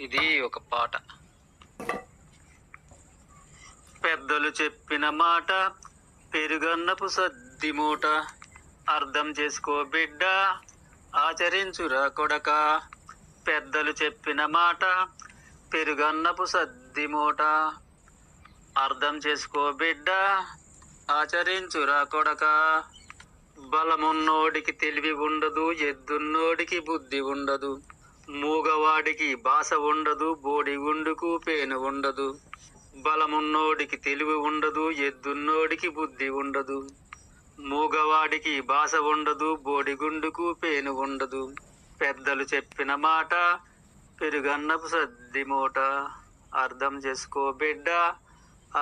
ఇది ఒక పాట. పెద్దలు చెప్పిన మాట పెరుగన్నపు సద్ది మూట, అర్థం చేసుకో బిడ్డ ఆచరించురా కొడక. పెద్దలు చెప్పిన మాట పెరుగన్నపు సద్ది మూట, అర్థం చేసుకో బిడ్డ ఆచరించురా కొడక. బలమున్నోడికి తెలివి ఉండదు, ఎద్దున్నోడికి బుద్ధి ఉండదు, మూగవాడికి భాష ఉండదు, బోడిగుండుకు పేను ఉండదు. బలమున్నోడికి తెలివి ఉండదు, ఎద్దున్నోడికి బుద్ధి ఉండదు, మూగవాడికి భాష ఉండదు, బోడిగుండుకు పేను ఉండదు. పెద్దలు చెప్పిన మాట పెరుగన్నపు సద్ది మూట, అర్థం చేసుకో బిడ్డ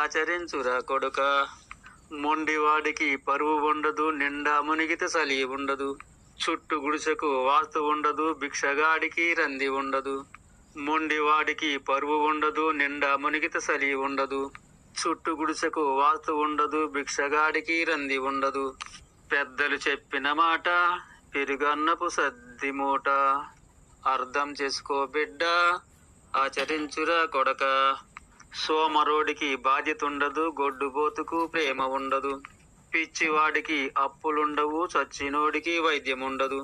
ఆచరించురా కొడుక. మొండివాడికి పరువు ఉండదు, నిండా మునిగితే చలి ఉండదు, చుట్టు గుడిసెకు వాస్తు ఉండదు, భిక్షగాడికి రంది ఉండదు. మొండివాడికి పరువు ఉండదు, నిండా మునిగితే చలి ఉండదు, చుట్టు గుడిసెకు వాస్తు ఉండదు, భిక్షగాడికి రంది ఉండదు. పెద్దలు చెప్పిన మాట పెరుగన్నపు సద్ది మూట, అర్థం చేసుకో బిడ్డ ఆచరించురా కొడక. సోమరోడికి బాధ్యత ఉండదు, గొడ్డుబోతుకు ప్రేమ ఉండదు, పిచ్చివాడికి అప్పులుండవు, చచ్చినోడికి వైద్యం ఉండదు.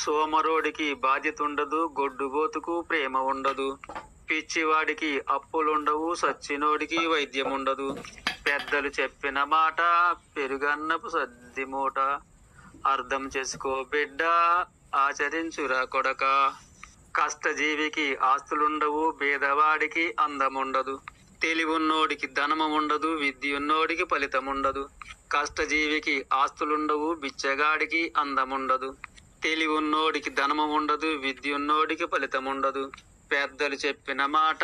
సోమరోడికి బాధ్యత ఉండదు, గొడ్డుబోతుకు ప్రేమ ఉండదు, పిచ్చివాడికి అప్పులుండవు, చచ్చినోడికి వైద్యం ఉండదు. పెద్దలు చెప్పిన మాట పెరుగన్నపు సద్ది మూట, అర్థం చేసుకో బిడ్డ ఆచరించురా కొడక. కష్టజీవికి ఆస్తులుండవు, పేదవాడికి అందముండదు, తెలివున్నోడికి ధనము ఉండదు, విద్యున్నోడికి ఫలితం ఉండదు. కష్టజీవికి ఆస్తులుండవు, బిచ్చగాడికి అందముండదు, తెలివున్నోడికి ధనము ఉండదు, విద్యున్నోడికి ఫలితం ఉండదు. పెద్దలు చెప్పిన మాట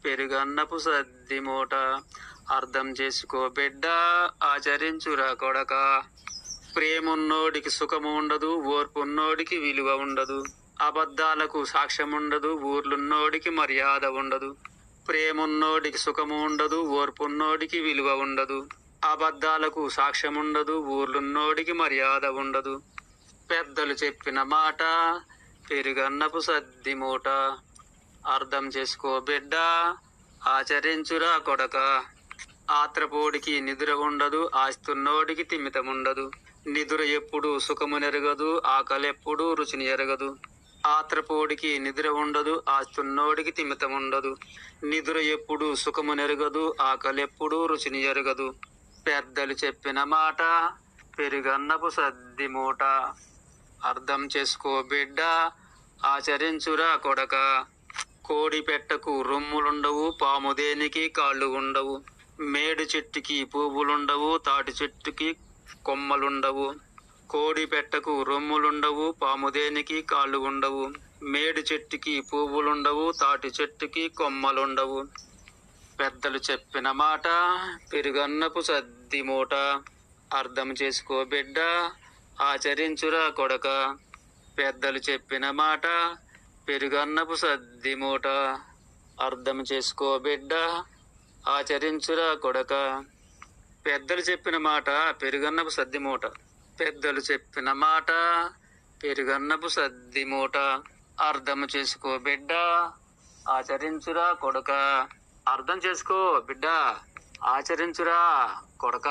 పెరుగన్నపు సద్ది మూట, అర్థం చేసుకో బిడ్డ ఆచరించురా కొడక. ప్రేమున్నోడికి సుఖము ఉండదు, ఓర్పున్నోడికి విలువ ఉండదు, అబద్ధాలకు సాక్ష్యం ఉండదు, ఊర్లున్నోడికి మర్యాద ఉండదు. ప్రేమున్నోడికి సుఖము ఉండదు, ఓర్పున్నోడికి విలువ ఉండదు, అబద్ధాలకు సాక్ష్యం ఉండదు, ఊర్లున్నోడికి మర్యాద ఉండదు. పెద్దలు చెప్పిన మాట పెరుగన్నపు సద్ది మూట, అర్థం చేసుకో బిడ్డ ఆచరించురా కొడక. ఆత్రపోడికి నిద్ర ఉండదు, ఆస్తున్నోడికి తిమితం ఉండదు, నిద్ర ఎప్పుడు సుఖము నెరగదు, ఆకలెప్పుడు రుచిని ఎరగదు. ఆత్రపోడికి నిద్ర ఉండదు, ఆస్తున్నోడికి తిమితం ఉండదు, నిద్ర ఎప్పుడు సుఖము నెరగదు, ఆకలెప్పుడు రుచిని ఎరగదు. పెద్దలు చెప్పిన మాట పెరుగన్నపు సద్ది మూట, అర్థం చేసుకో బిడ్డ ఆచరించురా కొడక. కోడి పెట్టకు రొమ్ములుండవు, పాము దేనికి కాళ్ళు ఉండవు, మేడు చెట్టుకి పువ్వులుండవు, తాటి చెట్టుకి కొమ్మలుండవు. కోడి పెట్టకు రొమ్ములుండవు, పాము దేనికి కాళ్ళు ఉండవు, మేడు చెట్టుకి పువ్వులుండవు, తాటి చెట్టుకి కొమ్మలుండవు. పెద్దలు చెప్పిన మాట పెరుగన్నపు సద్ది మూట, అర్థం చేసుకో బిడ్డ ఆచరించురా కొడక. పెద్దలు చెప్పిన మాట పెరుగన్నపు సద్ది మూట, అర్థం చేసుకో బిడ్డ ఆచరించురా కొడక. పెద్దలు చెప్పిన మాట పెరుగన్నపు సద్ది మూట, పెద్దలు చెప్పిన మాట పెరుగన్నపు సద్ది మూట, అర్థం చేసుకో బిడ్డ ఆచరించురా కొడక. అర్థం చేసుకో బిడ్డ ఆచరించురా కొడక.